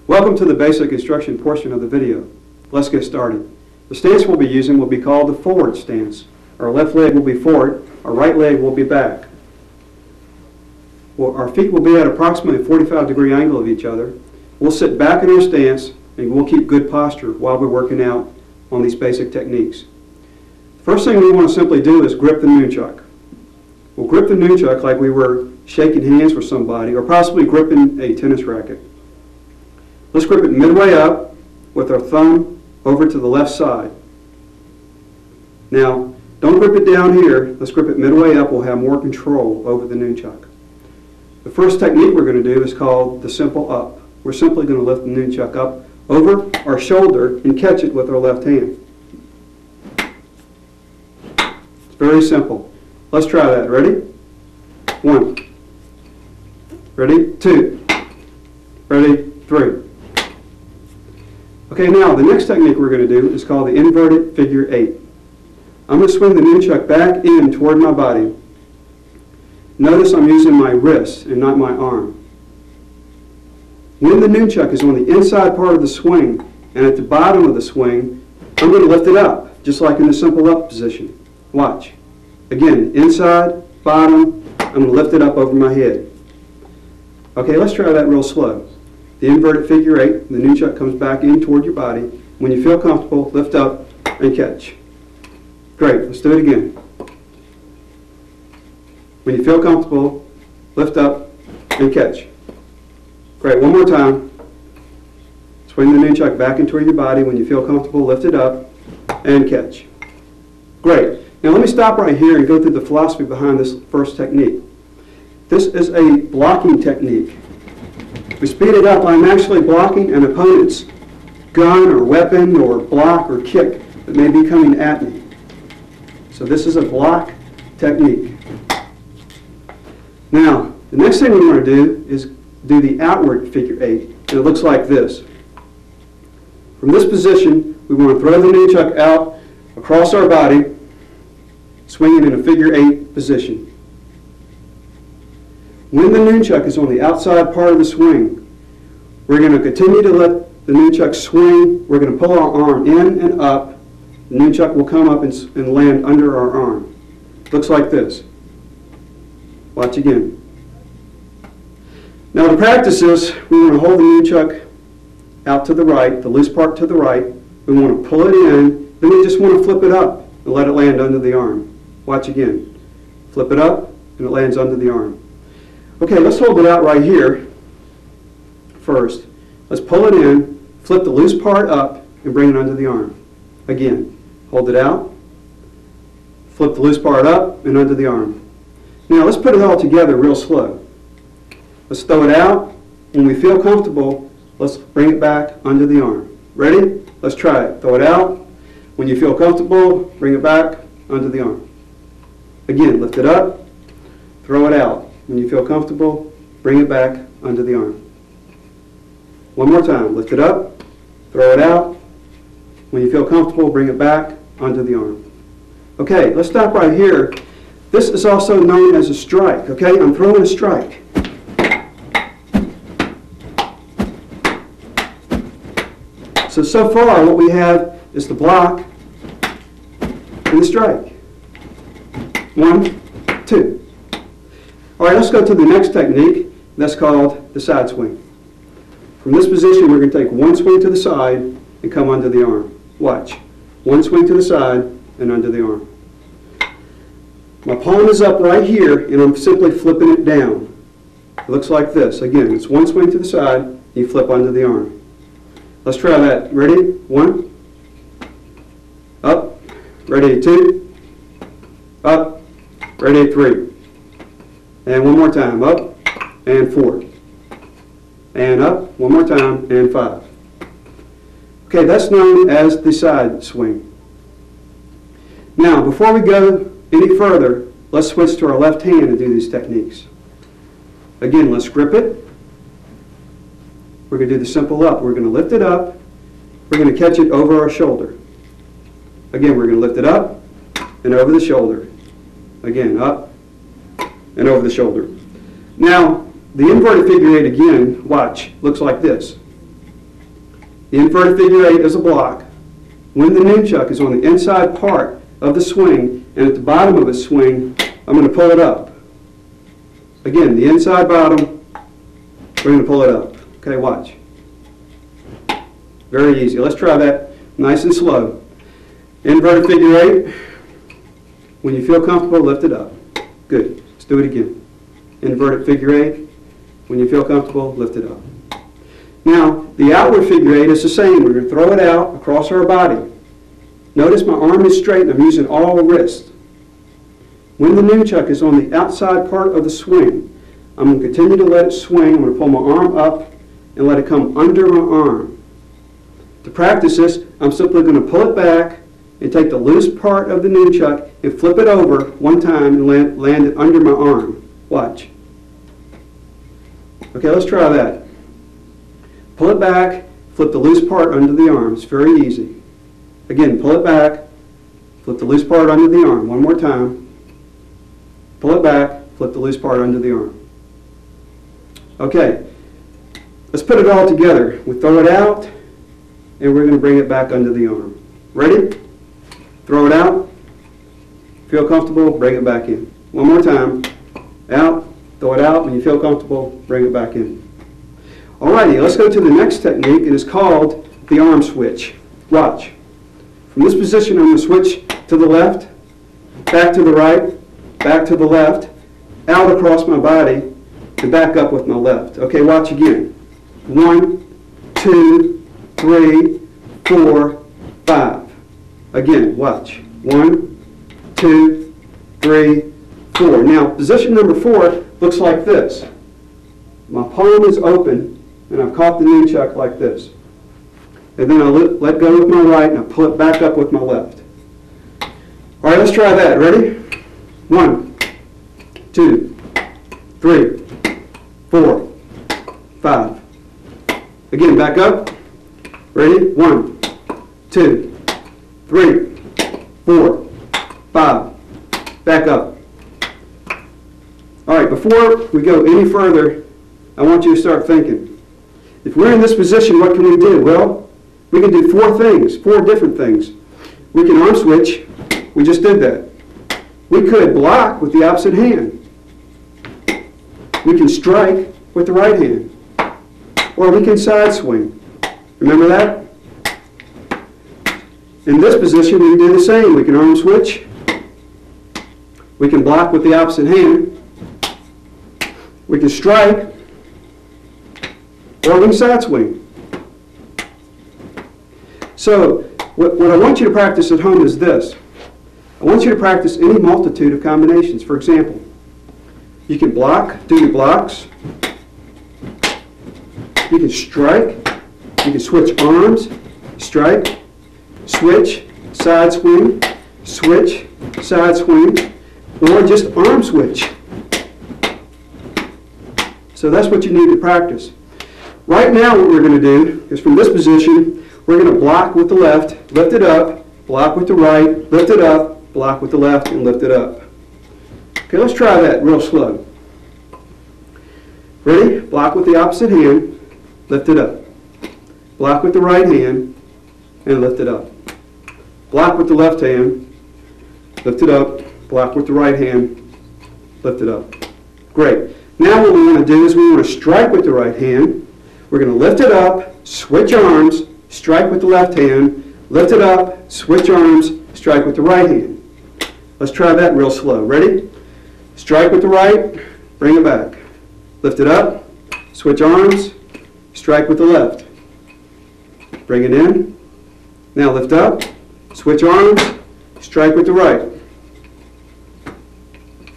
Welcome to the basic instruction portion of the video. Let's get started. The stance we'll be using will be called the forward stance. Our left leg will be forward, our right leg will be back. Well, our feet will be at approximately a 45-degree angle of each other. We'll sit back in our stance and we'll keep good posture while we're working out on these basic techniques. The first thing we want to simply do is grip the nunchuk. We'll grip the nunchuk like we were shaking hands with somebody or possibly gripping a tennis racket. Let's grip it midway up with our thumb over to the left side. Now, don't grip it down here. Let's grip it midway up. We'll have more control over the nunchuk. The first technique we're going to do is called the simple up. We're simply going to lift the nunchuk up over our shoulder and catch it with our left hand. It's very simple. Let's try that. Ready? 1. Ready? 2. Ready? 3. Okay, now the next technique we're going to do is called the inverted figure 8. I'm going to swing the nunchuk back in toward my body. Notice I'm using my wrist and not my arm. When the nunchuk is on the inside part of the swing and at the bottom of the swing, I'm going to lift it up, just like in the simple up position. Watch. Again, inside, bottom, I'm going to lift it up over my head. Okay, let's try that real slow. The inverted figure 8, the nunchuk comes back in toward your body. When you feel comfortable, lift up and catch. Great, let's do it again. When you feel comfortable, lift up and catch. Great, one more time. Swing the nunchuk back into your body. When you feel comfortable, lift it up and catch. Great. Now let me stop right here and go through the philosophy behind this first technique. This is a blocking technique. We speed it up. I'm actually blocking an opponent's gun or weapon or block or kick that may be coming at me. So this is a block technique. Now, the next thing we want to do is do the outward figure 8. And it looks like this. From this position, we want to throw the nunchuk out across our body, swinging in a figure 8 position. When the nunchuk is on the outside part of the swing, we're going to continue to let the nunchuk swing. We're going to pull our arm in and up. The nunchuk will come up and land under our arm. Looks like this. Watch again. Now the practice is we want to hold the nunchuk out to the right, the loose part to the right. We want to pull it in. Then we just want to flip it up and let it land under the arm. Watch again. Flip it up and it lands under the arm. Okay, let's hold it out right here first. Let's pull it in, flip the loose part up, and bring it under the arm. Again, hold it out, flip the loose part up and under the arm. Now let's put it all together real slow. Let's throw it out. When we feel comfortable, let's bring it back under the arm. Ready? Let's try it. Throw it out. When you feel comfortable, bring it back under the arm. Again, lift it up, throw it out. When you feel comfortable, bring it back under the arm. One more time. Lift it up, throw it out. When you feel comfortable, bring it back under the arm. Okay, let's stop right here. This is also known as a strike. Okay, I'm throwing a strike. So far what we have is the block and the strike. 1, 2. All right, let's go to the next technique. That's called the side swing. From this position, we're going to take one swing to the side and come under the arm. Watch. One swing to the side and under the arm. My palm is up right here, and I'm simply flipping it down. It looks like this. Again, it's one swing to the side, and you flip under the arm. Let's try that. Ready? 1. Up. Ready? 2. Up. Ready? 3. And one more time. Up. And 4. And up. One more time. And 5. Okay, that's known as the side swing. Now, before we go any further, let's switch to our left hand and do these techniques. Again, let's grip it. We're going to do the simple up. We're going to lift it up. We're going to catch it over our shoulder. Again, we're going to lift it up and over the shoulder. Again, up and over the shoulder. Now, the inverted figure 8 again, watch, looks like this. The inverted figure eight is a block. When the nunchuck is on the inside part of the swing and at the bottom of the swing, I'm going to pull it up. Again, the inside bottom, we're going to pull it up. Okay, watch. Very easy. Let's try that nice and slow. Inverted figure eight. When you feel comfortable, lift it up. Good. Let's do it again. Inverted figure eight. When you feel comfortable, lift it up. Now, the outward figure eight is the same. We're going to throw it out across our body. Notice my arm is straight and I'm using all wrist. When the nunchuck is on the outside part of the swing, I'm going to continue to let it swing. I'm going to pull my arm up and let it come under my arm. To practice this, I'm simply going to pull it back and take the loose part of the nunchuck and flip it over one time and land it under my arm. Watch. Okay, let's try that. Pull it back, flip the loose part under the arm. It's very easy. Again, pull it back, flip the loose part under the arm. One more time. Pull it back, flip the loose part under the arm. Okay, let's put it all together. We throw it out, and we're going to bring it back under the arm. Ready? Throw it out. Feel comfortable, bring it back in. One more time. Out, throw it out. When you feel comfortable, bring it back in. Alrighty, let's go to the next technique. It is called the arm switch. Watch. From this position, I'm going to switch to the left, back to the right, back to the left, out across my body, and back up with my left. Okay, watch again. 1, 2, 3, 4, 5. Again, watch. 1, 2, 3, 4. Now, position number 4 looks like this. My palm is open, and I've caught the nunchuck like this. And then I let go with my right, and I pull it back up with my left. All right, let's try that. Ready? 1, 2, 3, 4, 5. Again, back up. Ready? 1, 2, 3, 4, 5. Back up. All right, before we go any further, I want you to start thinking. If we're in this position, what can we do? Well, we can do 4 things, 4 different things. We can arm switch. We just did that. We could block with the opposite hand. We can strike with the right hand. Or we can side swing. Remember that? In this position, we can do the same. We can arm switch. We can block with the opposite hand. We can strike. Or we can side swing. So, what I want you to practice at home is this. I want you to practice any multitude of combinations. For example, you can block, do your blocks. You can strike. You can switch arms, strike, switch, side swing, switch, side swing, or just arm switch. So that's what you need to practice. Right now what we're going to do is from this position, we're going to block with the left, lift it up, block with the right, lift it up, block with the left, and lift it up. Okay, let's try that real slow. Ready? Block with the opposite hand, lift it up. Block with the right hand, and lift it up. Block with the left hand, lift it up, block with the right hand, lift it up. Great. Now what we want to do is we want to strike with the right hand. We're going to lift it up, switch arms, strike with the left hand, lift it up, switch arms, strike with the right hand. Let's try that real slow. Ready? Strike with the right, bring it back. Lift it up, switch arms, strike with the left. Bring it in. Now lift up, switch arms, strike with the right.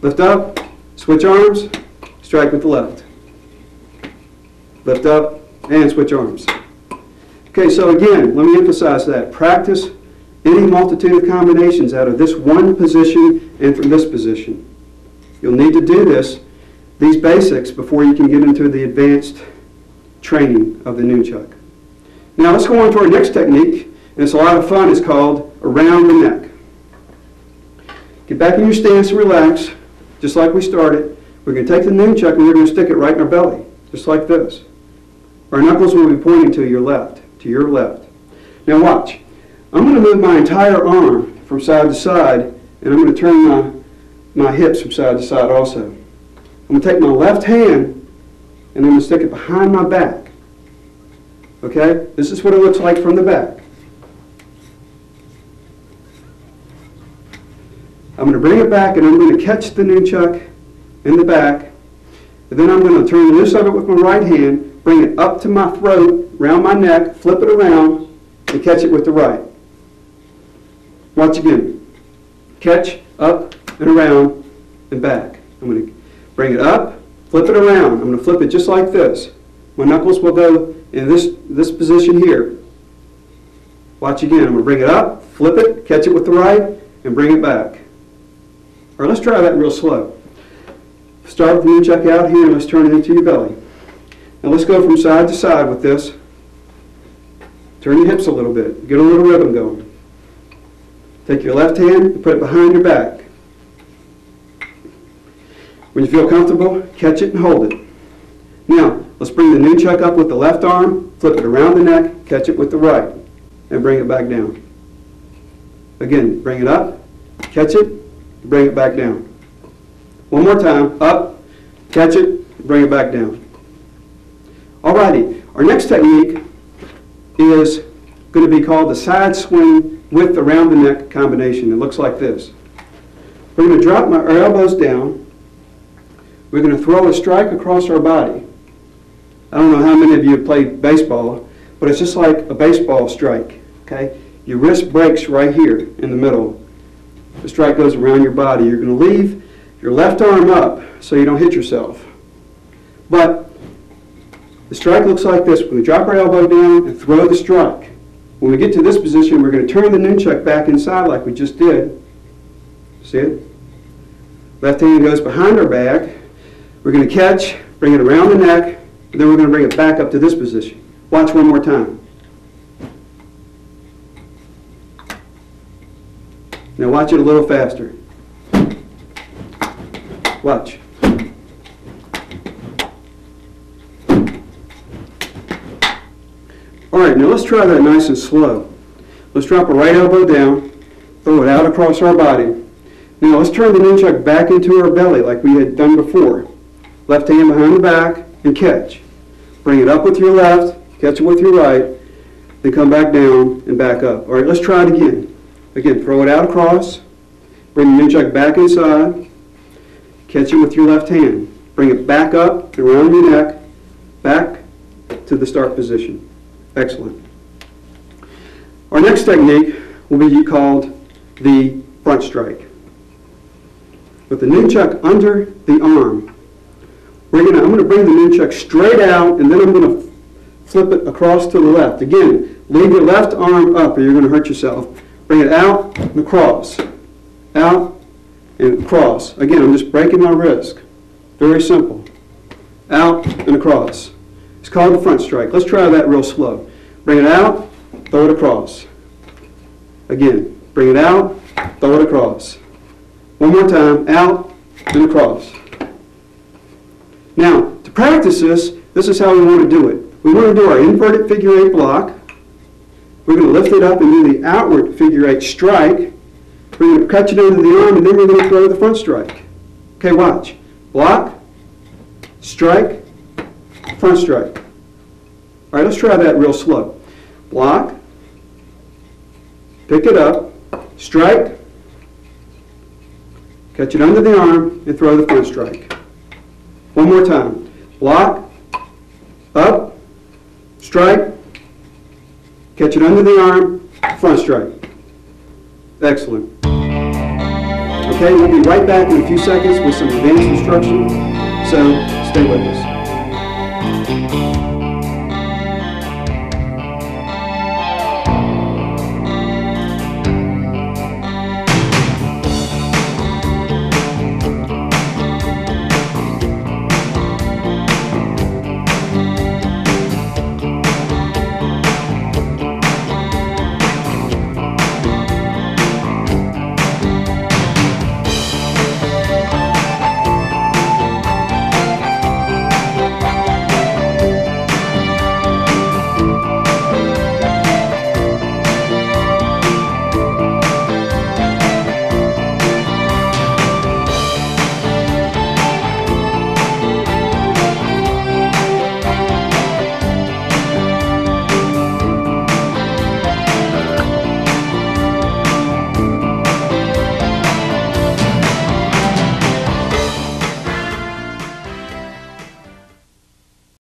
Lift up, switch arms, strike with the left. Lift up, and switch arms. Okay, so again, let me emphasize that. Practice any multitude of combinations out of this one position and from this position. You'll need to do these basics, before you can get into the advanced training of the nunchuck. Now let's go on to our next technique, and it's a lot of fun. It's called around the neck. Get back in your stance and relax, just like we started. We're going to take the nunchuck and we're going to stick it right in our belly, just like this. Our knuckles will be pointing to your left, to to your left. Now watch. I'm going to move my entire arm from side to side, and I'm going to turn my hips from side to side also. I'm going to take my left hand, and I'm going to stick it behind my back. Okay? This is what it looks like from the back. I'm going to bring it back, and I'm going to catch the nunchuck in the back, and then I'm going to turn the loose of it with my right hand, bring it up to my throat, around my neck, flip it around, and catch it with the right. Watch again. Catch, up, and around, and back. I'm going to bring it up, flip it around. I'm going to flip it just like this. My knuckles will go in this position here. Watch again. I'm going to bring it up, flip it, catch it with the right, and bring it back. All right, let's try that real slow. Start with the nunchuck out here, and let's turn it into your belly. Now let's go from side to side with this. Turn your hips a little bit. Get a little rhythm going. Take your left hand and put it behind your back. When you feel comfortable, catch it and hold it. Now, let's bring the nunchuck up with the left arm, flip it around the neck, catch it with the right, and bring it back down. Again, bring it up, catch it, bring it back down. One more time, up, catch it, bring it back down. Alrighty, our next technique is going to be called the side swing with around the neck combination. It looks like this. We're going to drop our elbows down. We're going to throw a strike across our body. I don't know how many of you have played baseball, but it's just like a baseball strike. Okay? Your wrist breaks right here in the middle. The strike goes around your body. You're going to leave your left arm up so you don't hit yourself. But the strike looks like this. We're going to drop our elbow down and throw the strike. When we get to this position, we're going to turn the nunchuck back inside like we just did. See it? Left hand goes behind our back. We're going to catch, bring it around the neck, and then we're going to bring it back up to this position. Watch one more time. Now watch it a little faster. Watch. Alright, now let's try that nice and slow. Let's drop our right elbow down, throw it out across our body. Now let's turn the nunchuck back into our belly like we had done before. Left hand behind the back and catch. Bring it up with your left, catch it with your right, then come back down and back up. Alright, let's try it again. Again, throw it out across, bring the nunchuck back inside, catch it with your left hand. Bring it back up and around your neck, back to the start position. Excellent. Our next technique will be called the front strike. With the nunchuck under the arm, I'm going to bring the nunchuck straight out, and then I'm going to flip it across to the left. Again, leave your left arm up or you're going to hurt yourself. Bring it out and across. Out and across. Again, I'm just breaking my wrist. Very simple. Out and across. It's called the front strike. Let's try that real slow. Bring it out, throw it across. Again, bring it out, throw it across. One more time, out and across. Now, to practice this is how we want to do it. We want to do our inverted figure 8 block. We're going to lift it up and do the outward figure 8 strike. We're going to catch it under the arm, and then we're going to throw the front strike. Okay, watch. Block, strike, front strike. All right, let's try that real slow. Block, pick it up, strike, catch it under the arm, and throw the front strike. One more time. Block, up, strike, catch it under the arm, front strike. Excellent. Okay, we'll be right back in a few seconds with some advanced instruction, so stay with us.